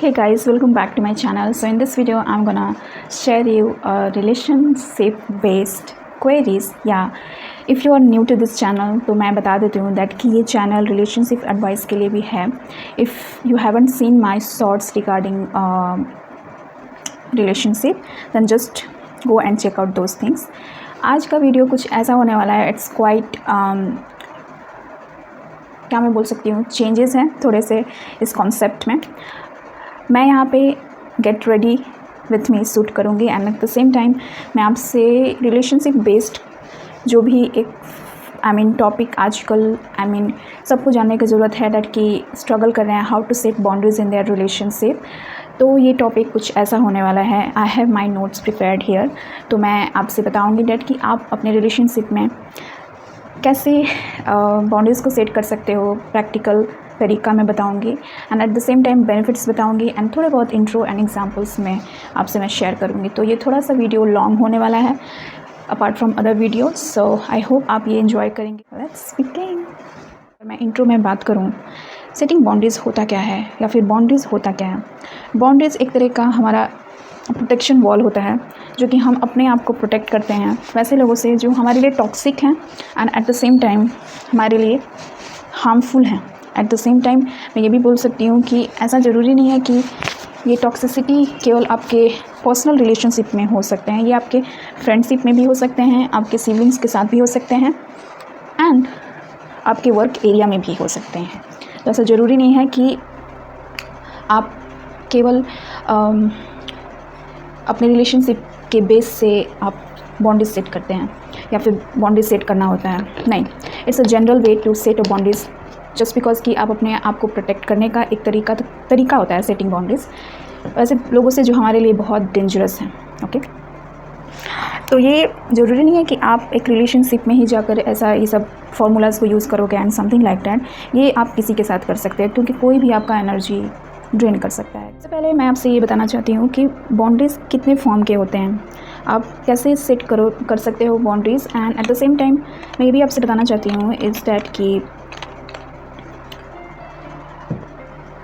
Hey guys, welcome back to my channel. So in this video I'm gonna share you a relationship based queries. Yeah, if you are new to this channel तो मैं बता देती हूँ that कि ये channel relationship advice के लिए भी है. If you haven't seen my shorts regarding relationship then just go and check out those things. आज का वीडियो कुछ ऐसा होने वाला है. It's quite क्या मैं बोल सकती हूँ, चेंजेस हैं थोड़े से इस कॉन्सेप्ट में. मैं यहाँ पे get ready with me shoot करूँगी and at the same time मैं आपसे रिलेशनशिप बेस्ड जो भी एक टॉपिक आजकल सबको जानने की ज़रूरत है दैट कि स्ट्रगल कर रहे हैं how to set boundaries in their relationship. तो ये टॉपिक कुछ ऐसा होने वाला है. I have my notes prepared here. तो मैं आपसे बताऊँगी दैट कि आप अपने रिलेशनशिप में कैसे बाउंड्रीज़ को सेट कर सकते हो. प्रैक्टिकल तरीका मैं बताऊंगी and at the same time benefits बताऊंगी एंड थोड़े बहुत इंट्रो एंड एग्जांपल्स में आपसे मैं शेयर करूंगी. तो ये थोड़ा सा वीडियो लॉन्ग होने वाला है apart from other videos. So I hope आप ये एंजॉय करेंगे. Let's begin. मैं इंट्रो में बात करूं, सेटिंग बाउंड्रीज़ होता क्या है या फिर बाउंड्रीज़ होता क्या है. बाउंड्रीज़ एक तरह का हमारा प्रोटेक्शन वॉल होता है जो कि हम अपने आप को प्रोटेक्ट करते हैं वैसे लोगों से जो हमारे लिए टॉक्सिक हैं and at the same time हमारे लिए हार्मफुल हैं. एट द सेम टाइम मैं ये भी बोल सकती हूँ कि ऐसा ज़रूरी नहीं है कि ये टॉक्सिसिटी केवल आपके पर्सनल रिलेशनशिप में हो सकते हैं. ये आपके फ्रेंडशिप में भी हो सकते हैं, आपके सिबलिंग्स के साथ भी हो सकते हैं एंड आपके वर्क एरिया में भी हो सकते हैं. तो ऐसा ज़रूरी नहीं है कि आप केवल अपने रिलेशनशिप के बेस से आप बाउंड्रीज सेट करते हैं या फिर बाउंड्रीज सेट करना होता है. नहीं, it's a general way to set a boundaries just because कि आप अपने आप को प्रोटेक्ट करने का एक तरीका होता है सेटिंग बाउंड्रीज वैसे लोगों से जो हमारे लिए बहुत डेंजरस हैं. ओके, तो ये ज़रूरी नहीं है कि आप एक रिलेशनशिप में ही जाकर ऐसा ये सब फार्मूलाज को यूज़ करोगे एंड समथिंग लाइक दैट. ये आप किसी के साथ कर सकते हैं क्योंकि कोई भी आपका एनर्जी ड्रेन कर सकता है. सबसे पहले मैं आपसे ये बताना चाहती हूँ कि बाउंड्रीज़ कितने फॉर्म के होते हैं, आप कैसे सेट कर सकते हो boundaries. And at the same time मैं ये भी आपसे बताना चाहती हूँ इज़ दैट कि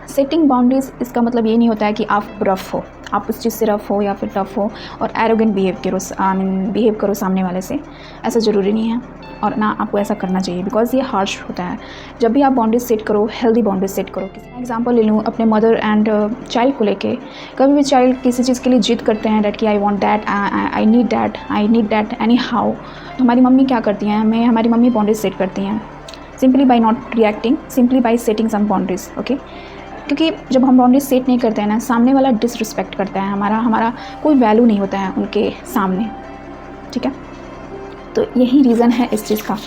सेटिंग बाउंड्रीज़ इसका मतलब ये नहीं होता है कि आप रफ़ हो, आप उस चीज़ से रफ़ हो या फिर टफ़ हो और एरोगेंट बिहेव करो सामने वाले से. ऐसा ज़रूरी नहीं है और ना आपको ऐसा करना चाहिए बिकॉज ये हार्श होता है. जब भी आप बाउंड्रीज सेट करो, हेल्दी बाउंड्रीज सेट करो. किसी एग्जांपल ले लूँ अपने मदर एंड चाइल्ड को लेके. कभी भी चाइल्ड किसी चीज़ के लिए जिद करते हैं डैट कि I want that, I need that any how. तो हमारी मम्मी क्या करती हैं, हमारी मम्मी बाउंड्रीज सेट करती हैं simply by not reacting, simply by setting some boundaries. Okay, क्योंकि जब हम बाउंड्रीज सेट नहीं करते हैं ना, सामने वाला डिसरिस्पेक्ट करता है, हमारा कोई वैल्यू नहीं होता है उनके सामने. ठीक है, तो यही रीज़न है इस चीज़ का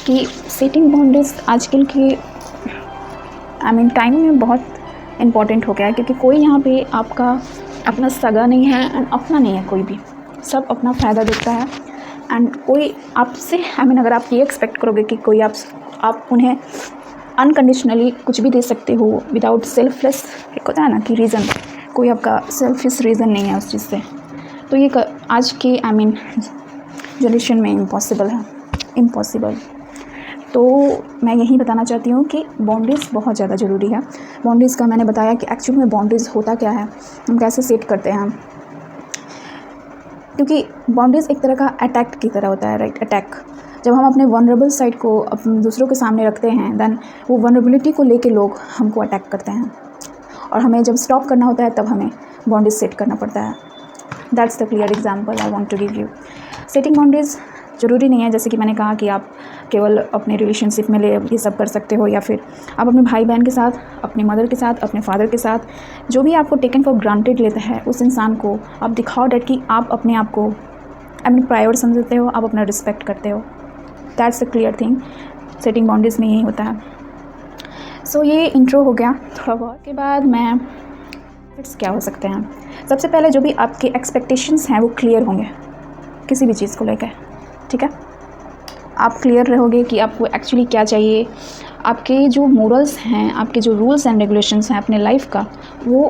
कि सेटिंग बाउंड्रीज आजकल के टाइम में बहुत इम्पॉर्टेंट हो गया है क्योंकि कोई यहाँ पे आपका अपना सगा नहीं है एंड अपना नहीं है. कोई भी सब अपना फ़ायदा देखता है एंड कोई आपसे अगर आप ये एक्सपेक्ट करोगे कि कोई आप उन्हें अनकंडीशनली कुछ भी दे सकते हो विदाउट सेल्फलेस, एक होता है ना कि रीज़न, कोई आपका सेल्फिश रीज़न नहीं है उस चीज़ से. तो ये आज के जनरेशन में इम्पॉसिबल है, इम्पॉसिबल. तो मैं यही बताना चाहती हूँ कि बाउंड्रीज़ बहुत ज़्यादा ज़रूरी है. बाउंड्रीज़ का मैंने बताया कि एक्चुअली में बाउंड्रीज़ होता क्या है, हम कैसे सेट करते हैं. क्योंकि बाउंड्रीज़ एक तरह का अटैक की तरह होता है, राइट. अटैक जब हम अपने वनरेबल साइड को दूसरों के सामने रखते हैं देन वो वनरेबिलिटी को लेके लोग हमको अटैक करते हैं और हमें जब स्टॉप करना होता है तब हमें बाउंड्रीज सेट करना पड़ता है. That's the clear example I want to give you. Setting boundaries ज़रूरी नहीं है जैसे कि मैंने कहा कि आप केवल अपने रिलेशनशिप में ये सब कर सकते हो या फिर आप अपने भाई बहन के साथ, अपनी मदर के साथ, अपने फादर के साथ, जो भी आपको टेकन फॉर ग्रांटेड लेता है उस इंसान को आप दिखाओ डैट कि आप अपने आप को प्रायोर समझते हो, आप अपना रिस्पेक्ट करते हो. That's the clear thing. Setting boundaries में यही होता है. सो ये इंट्रो हो गया थोड़ा बहुत. के बाद मैं फिट्स क्या हो सकते हैं. सबसे पहले जो भी आपके एक्सपेक्टेशंस हैं वो क्लियर होंगे किसी भी चीज़ को लेकर. ठीक है, आप क्लियर रहोगे कि आपको एक्चुअली क्या चाहिए. आपके जो मोरल्स हैं, आपके जो रूल्स एंड रेगुलेशंस हैं अपने लाइफ का, वो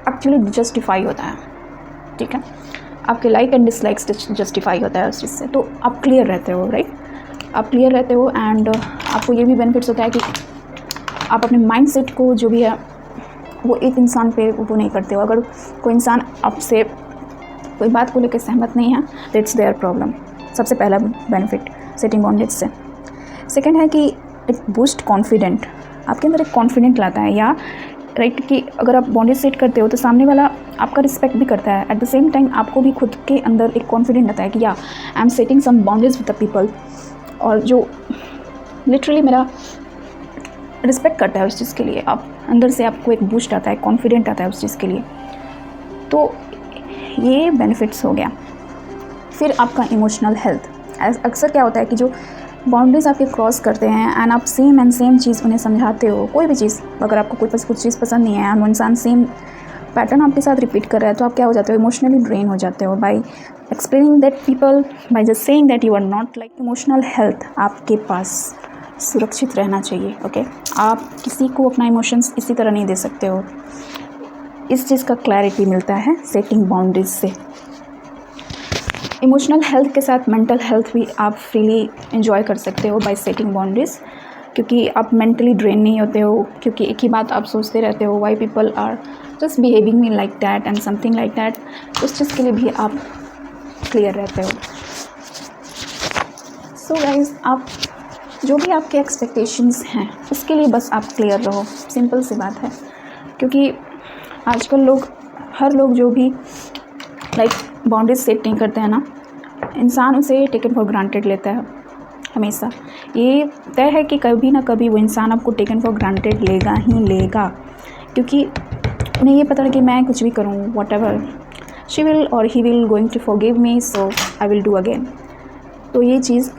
एक्चुअली जस्टिफाई होता है. ठीक है, आपके लाइक एंड डिसलाइक्स जस्टिफाई होता है उस चीज़ से. तो आप क्लियर रहते हो, राइट. आप क्लियर रहते हो एंड आपको ये भी बेनिफिट्स होता है कि आप अपने माइंड सेट को जो भी है वो एक इंसान पे वो नहीं करते हो। अगर कोई इंसान आपसे कोई बात को लेकर सहमत नहीं है, दैट्स देयर प्रॉब्लम। सबसे पहला बेनिफिट सेटिंग बाउंड्रीज से। सेकंड है कि इट बूस्ट कॉन्फिडेंट, आपके अंदर एक कॉन्फिडेंट लाता है, या राइट कि अगर आप बाउंड्रीज सेट करते हो तो सामने वाला आपका रिस्पेक्ट भी करता है। एट द सेम टाइम आपको भी खुद के अंदर एक कॉन्फिडेंट आता है कि या I am setting some boundaries with the people, और जो लिटरली मेरा रिस्पेक्ट करता है उस चीज़ के लिए। आप अंदर से आपको एक बूस्ट आता है, कॉन्फिडेंट आता है उस चीज़ के लिए। तो ये बेनिफिट्स हो गया। फिर आपका इमोशनल हेल्थ। अक्सर क्या होता है कि जो बाउंड्रीज आपके क्रॉस करते हैं एंड आप सेम चीज़ उन्हें समझाते हो, कोई भी चीज़, अगर आपको कोई कुछ चीज़ पसंद नहीं है एंड वो इंसान सेम पैटर्न आपके साथ रिपीट कर रहा है, तो आप क्या हो जाते हो, इमोशनली ड्रेन हो जाते हो by explaining that people, by just saying that you are not like. Emotional health आपके पास सुरक्षित रहना चाहिए। ओके, आप किसी को अपना इमोशंस इसी तरह नहीं दे सकते हो। इस चीज़ का क्लैरिटी मिलता है सेटिंग बाउंड्रीज से। इमोशनल हेल्थ के साथ मेंटल हेल्थ भी आप फ्रीली एंजॉय कर सकते हो बाय सेटिंग बाउंड्रीज, क्योंकि आप मेंटली ड्रेन नहीं होते हो, क्योंकि एक ही बात आप सोचते रहते हो, why people are just behaving me like that and something like that. उस चीज़ के लिए भी आप क्लियर रहते हो। सो गाइज, आप जो भी आपके एक्सपेक्टेशंस हैं उसके लिए बस आप क्लियर रहो, सिंपल सी बात है। क्योंकि आजकल हर लोग जो भी लाइक बाउंड्रीज सेट नहीं करते हैं ना, इंसान उसे टेकन फॉर ग्रांटेड लेता है हमेशा। ये तय है कि कभी ना कभी वो इंसान आपको टेकन फॉर ग्रांटेड लेगा ही लेगा, क्योंकि उन्हें ये पता है कि मैं कुछ भी करूँ, वॉट एवर शी विल और he will going to forgive me, so I will do again. तो ये चीज़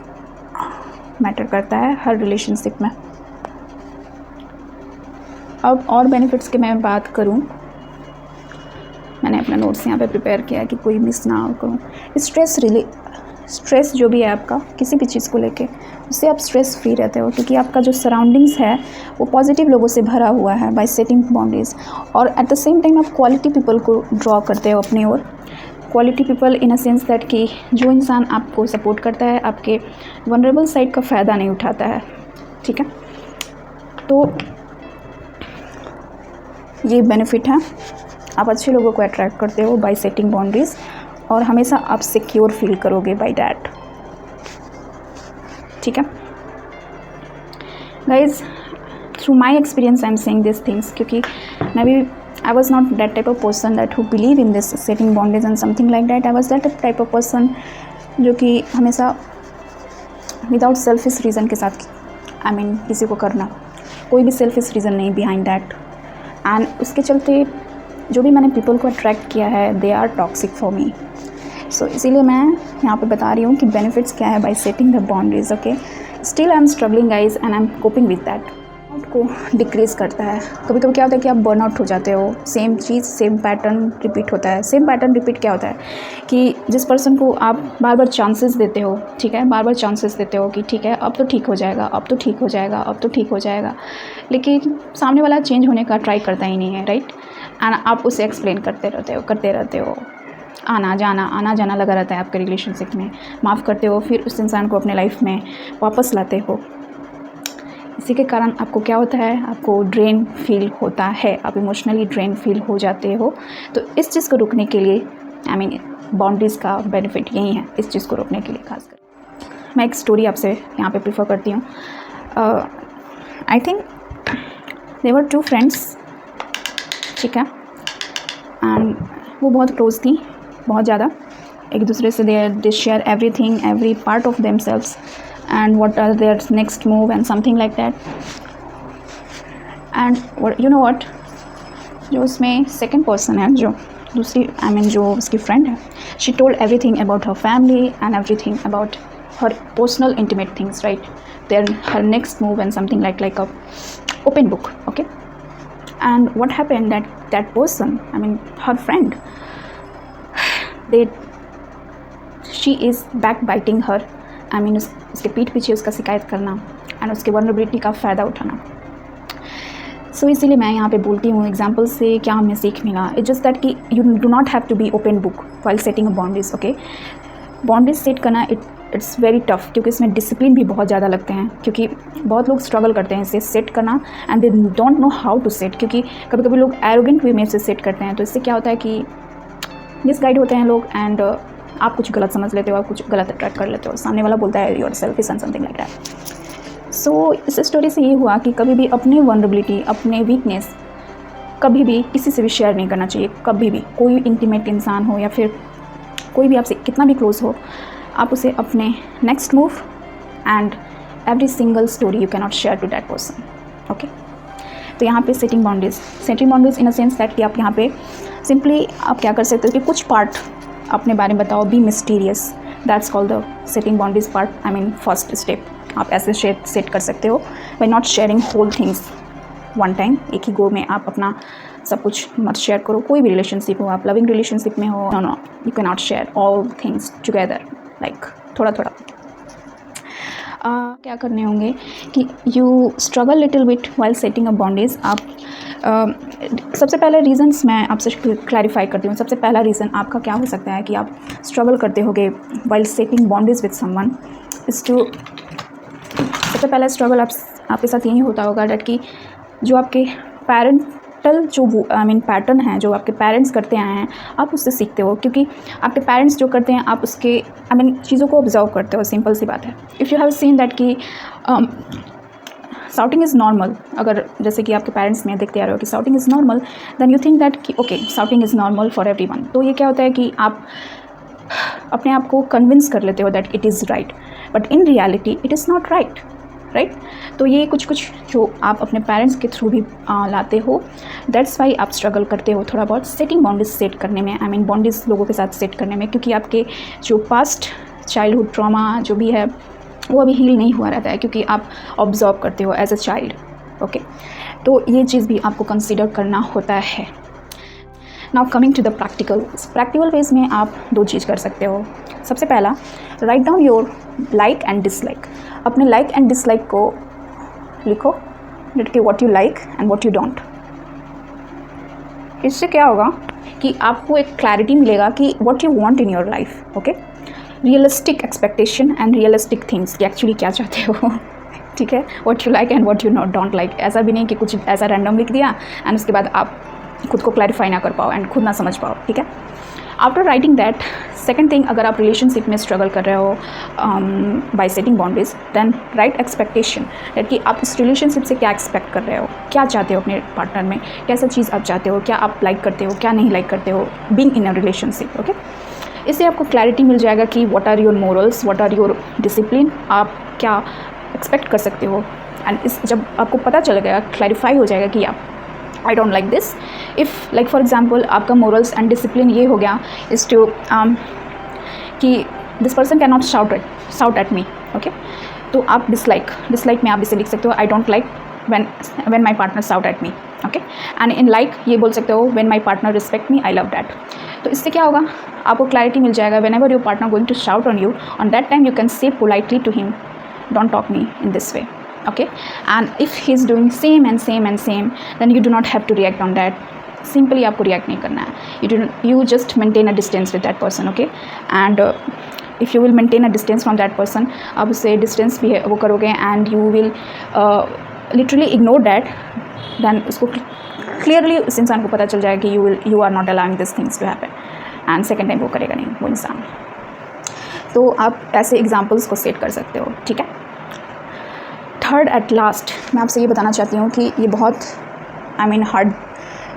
मैटर करता है हर रिलेशनशिप में। अब और बेनिफिट्स की मैं बात करूं, मैंने अपना नोट्स यहाँ पे प्रिपेयर किया कि कोई मिस ना करूं। स्ट्रेस जो भी है आपका किसी भी चीज़ को लेके, उससे आप स्ट्रेस फ्री रहते हो, क्योंकि आपका जो सराउंडिंग्स है वो पॉजिटिव लोगों से भरा हुआ है बाय सेटिंग बाउंड्रीज। और एट द सेम टाइम आप क्वालिटी पीपल को ड्रॉ करते हो अपनी ओर। Quality people in a sense that कि जो इंसान आपको सपोर्ट करता है, आपके वनरेबल साइड का फ़ायदा नहीं उठाता है, ठीक है। तो ये बेनिफिट है, आप अच्छे लोगों को अट्रैक्ट करते हो बाय सेटिंग बाउंड्रीज, और हमेशा आप सिक्योर फील करोगे बाय डैट, ठीक है guys. Through my experience I am saying this things, क्योंकि मैं भी I was not that type of person that who believe in this setting boundaries and something like that. I was that type of person जो कि हमेशा without selfish reason के साथ किसी को करना, कोई भी सेल्फिश रीज़न नहीं बिहाइंड दैट। एंड उसके चलते जो भी मैंने पीपल को अट्रैक्ट किया है, they are toxic for me. So इसीलिए मैं यहाँ पे बता रही हूँ कि बेनिफिट्स क्या है by setting the boundaries. Okay, still I am struggling guys and I am coping with that. को डिक्रीज़ करता है। कभी कभी क्या होता है कि आप बर्नआउट हो जाते हो, सेम चीज़ सेम पैटर्न रिपीट होता है। सेम पैटर्न रिपीट क्या होता है कि जिस पर्सन को आप बार बार चांसेस देते हो, ठीक है, बार बार चांसेस देते हो कि ठीक है अब तो ठीक हो जाएगा, अब तो ठीक हो जाएगा, अब तो ठीक हो जाएगा, लेकिन सामने वाला चेंज होने का ट्राई करता ही नहीं है, राइट। एंड आप उसे एक्सप्लेन करते रहते हो, आना जाना लगा रहता है आपके रिलेशनशिप में, माफ़ करते हो, फिर उस इंसान को अपने लाइफ में वापस लाते हो। इसी के कारण आपको क्या होता है, आपको ड्रेन फील होता है, आप इमोशनली ड्रेन फील हो जाते हो। तो इस चीज़ को रोकने के लिए बाउंड्रीज़ का बेनिफिट यही है, इस चीज़ को रोकने के लिए खासकर। मैं एक स्टोरी आपसे यहाँ पे प्रीफर करती हूँ। I think they were 2 friends, ठीक है, एंड वो बहुत क्लोज थी, बहुत ज़्यादा एक दूसरे से। They share everything, every part of themselves and what are their next move and something like that. And you know what, जो उसमें सेकंड पर्सन है, जो दूसरी जो उसकी फ्रेंड है, she told everything about her family and everything about her personal intimate things, right, her next move and something like a open book. Okay, and what happened that person, her friend, she is backbiting her, उसके पीठ पीछे उसका शिकायत करना and उसके vulnerability का फ़ायदा उठाना। सो इसीलिए मैं यहाँ पे बोलती हूँ एग्जाम्पल से क्या हमें सीख मिला। इट्स जस्ट दैट कि you do not have to be open book while setting a boundaries. Okay, boundaries set करना इट्स वेरी टफ, क्योंकि इसमें डिसिप्लिन भी बहुत ज़्यादा लगते हैं, क्योंकि बहुत लोग स्ट्रगल करते हैं इसे सेट करना and they don't know how to set, क्योंकि कभी कभी लोग एरोगेंट वे में इसे सेट करते हैं। तो इससे क्या होता है कि मिसगाइड होते हैं लोग एंड आप कुछ गलत समझ लेते हो, आप कुछ गलत अट्रैक्ट कर लेते हो, सामने वाला बोलता है your selfish and something like that. So इस स्टोरी से ये हुआ कि कभी भी अपने वनरेबिलिटी, अपने वीकनेस कभी भी किसी से भी शेयर नहीं करना चाहिए, कभी भी। कोई इंटीमेट इंसान हो या फिर कोई भी आपसे कितना भी क्लोज हो, आप उसे अपने next move and every single story you can not share to that person, okay. तो यहाँ पे setting boundaries in a sense that कि आप यहाँ पे सिंपली आप क्या कर सकते हो कि कुछ पार्ट अपने बारे में बताओ, be mysterious, that's called the setting boundaries part, I mean first step. आप ऐसे सेट कर सकते हो by not sharing whole things one time, एक ही गो में आप अपना सब कुछ मत शेयर करो। कोई भी रिलेशनशिप हो, आप लविंग रिलेशनशिप में हो, no you can not share all things together, like थोड़ा थोड़ा। क्या करने होंगे कि you struggle little bit while setting a boundaries. आप सबसे पहले रीज़न्स मैं आपसे क्लैरिफाई करती हूँ। सबसे पहला रीज़न आपका क्या हो सकता है कि आप स्ट्रगल करते होगे while setting boundaries with someone is to, सबसे पहला स्ट्रगल आपके साथ यही होता होगा डैट कि जो आपके पेरेंटल जो पैटर्न है, जो आपके पेरेंट्स करते आए हैं, आप उससे सीखते हो, क्योंकि आपके पेरेंट्स जो करते हैं आप उसके चीज़ों को ऑब्जर्व करते हो। सिंपल सी बात है। If you have seen that कि शाउटिंग इज़ नॉर्मल, अगर जैसे कि आपके पेरेंट्स में देखते आ रहे हो कि shouting is normal, then you think that कि okay shouting is normal for everyone. तो ये क्या होता है कि आप अपने आप को कन्विंस कर लेते हो that it is right, but in reality it is not right. तो ये कुछ जो आप अपने पेरेंट्स के थ्रू भी लाते हो, दैट्स वाई आप स्ट्रगल करते हो थोड़ा बहुत सेटिंग बाउंड्रीज सेट करने में, बाउंड्रीज लोगों के साथ सेट करने में, क्योंकि आपके जो पास्ट चाइल्डहुड ट्रॉमा जो भी है वो अभी हील नहीं हुआ रहता है, क्योंकि आप ऑब्जर्व करते हो एज अ चाइल्ड, ओके। तो ये चीज़ भी आपको कंसिडर करना होता है। Now coming to the practical ways में आप दो चीज़ कर सकते हो। सबसे पहला, write down your like and dislike. अपने लाइक एंड डिसलाइक को लिखो, डेट के what you like and what you don't. इससे क्या होगा कि आपको एक क्लैरिटी मिलेगा कि what you want in your life, okay. Realistic expectation and realistic things कि एक्चुअली क्या चाहते हो, ठीक है। What you like and what you don't like. ऐसा भी नहीं कि कुछ ऐसा रैंडम लिख दिया एंड उसके बाद आप खुद को क्लैरिफाई ना कर पाओ एंड खुद ना समझ पाओ, ठीक है। After writing that, second thing, अगर आप रिलेशनशिप में स्ट्रगल कर रहे हो by setting boundaries, then write expectation, that कि आप इस रिलेशनशिप से क्या एक्सपेक्ट कर रहे हो, क्या चाहते हो अपने पार्टनर में, कैसा चीज़ आप चाहते हो, क्या आप लाइक करते हो, क्या नहीं लाइक करते हो being in a relationship, okay. इससे आपको क्लैरिटी मिल जाएगा कि what are your morals, what are your discipline, आप क्या एक्सपेक्ट कर सकते हो। एंड इस जब आपको पता चल गया, क्लैरिफाई हो जाएगा कि आप I don't like this, if like for example आपका मोरल्स एंड डिसिप्लिन ये हो गया इज़ टू कि this person can not shout at me, okay. तो आप डिसलाइक में आप इसे लिख सकते हो, I don't like when my partner shout at me, okay। and in like ये बोल सकते हो when my partner respect me, I love that। तो इससे क्या होगा, आपको क्लैरिटी मिल जाएगा। whenever your partner going to shout on you, on that time you can say politely to him, don't talk me in this way, okay। and if he is doing same and same, then you do not have to react on that। Simply आपको react नहीं करना है, you just maintain a distance with that person, okay। and if you will maintain a distance from that person, आप उससे distance भी वो करोगे and you will literally ignore that, then उसको क्लियरली उस इंसान को पता चल जाएगा कि you are not allowing this things to happen, and second time वो करेगा नहीं वो इंसान। तो आप ऐसे एग्जाम्पल्स को सेट कर सकते हो, ठीक है। थर्ड एट लास्ट मैं आपसे ये बताना चाहती हूँ कि ये बहुत हार्ड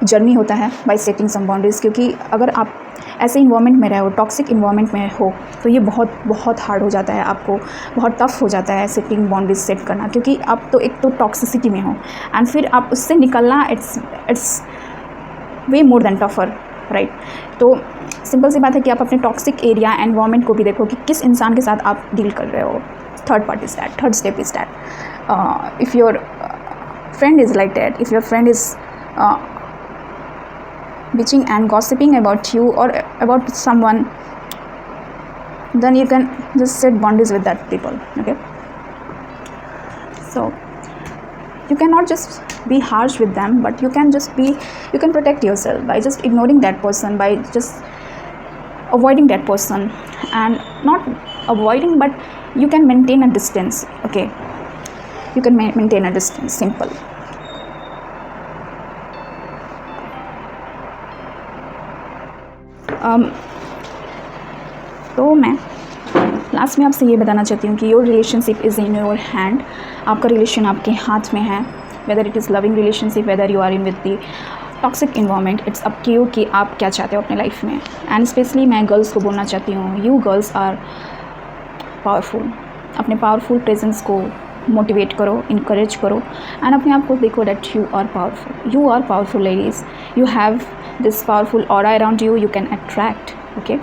जर्नी होता है बाय सेटिंग सम बाउंड्रीज, क्योंकि अगर आप ऐसे इन्वायरमेंट में रहे हो, टॉक्सिक इन्वायरमेंट में हो, तो ये बहुत बहुत हार्ड हो जाता है, आपको बहुत टफ हो जाता है सेटिंग बाउंड्रीज सेट करना, क्योंकि आप तो एक तो टॉक्सिसिटी में हो एंड फिर आप उससे निकलना it's way more than tougher, right. तो सिंपल सी बात है कि आप अपने टॉक्सिक एरिया एनवायरनमेंट को भी देखो कि किस इंसान के साथ आप डील कर रहे हो। Third step is that if your friend is like that, if your friend is bitching and gossiping about you or about someone, then you can just set boundaries with that people, okay। So you cannot just be harsh with them, but you can protect yourself by just ignoring that person, by just avoiding that person and not avoiding, but you can maintain a distance. Okay, you can maintain a distance, simple. तो मैं last में आपसे ये बताना चाहती हूँ कि your relationship is in your hand. आपका रिलेशन आपके हाथ में है. Whether it is loving relationship, whether you are in with the toxic environment, it's up to you कि आप क्या चाहते हो अपने लाइफ में. एंड स्पेशली मैं गर्ल्स को बोलना चाहती हूँ, यू गर्ल्स आर पावरफुल. अपने पावरफुल प्रेजेंस को मोटिवेट करो, इनकरेज करो एंड अपने आप को देखो that you are powerful. You are powerful ladies. You have this powerful aura around you. You can attract. Okay,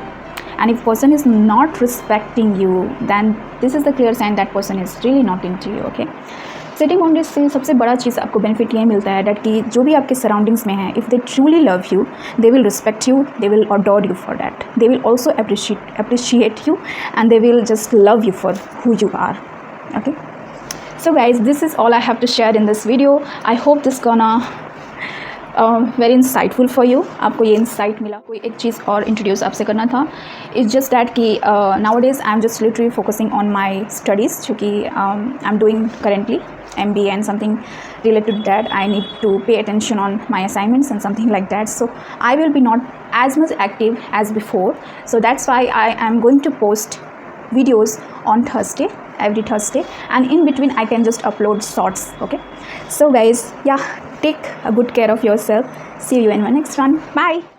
and if person is not respecting you, then this is the clear sign that person is really not into you. Okay, setting boundaries से सबसे बड़ा चीज़ आपको benefit ये मिलता है that कि जो भी आपके सराउंडिंग्स में है, if they truly love you, they will respect you, they will adore you for that, they will also appreciate you and they will just love you for who you are. Okay, so guys, this is all I have to share in this video. I hope this gonna very insightful for you. आपको ये insight मिला. कोई एक चीज़ और introduce आपसे करना था. It's just that कि nowadays I am just literally focusing on my studies, चूँकि I am doing currently MBA and something related to that. I need to pay attention on my assignments and something like that. So I will be not as much active as before. So that's why I am going to post videos on Thursday, every Thursday, and in between I can just upload shorts. Okay, so guys, yeah, take a good care of yourself. See you in my next one. Bye.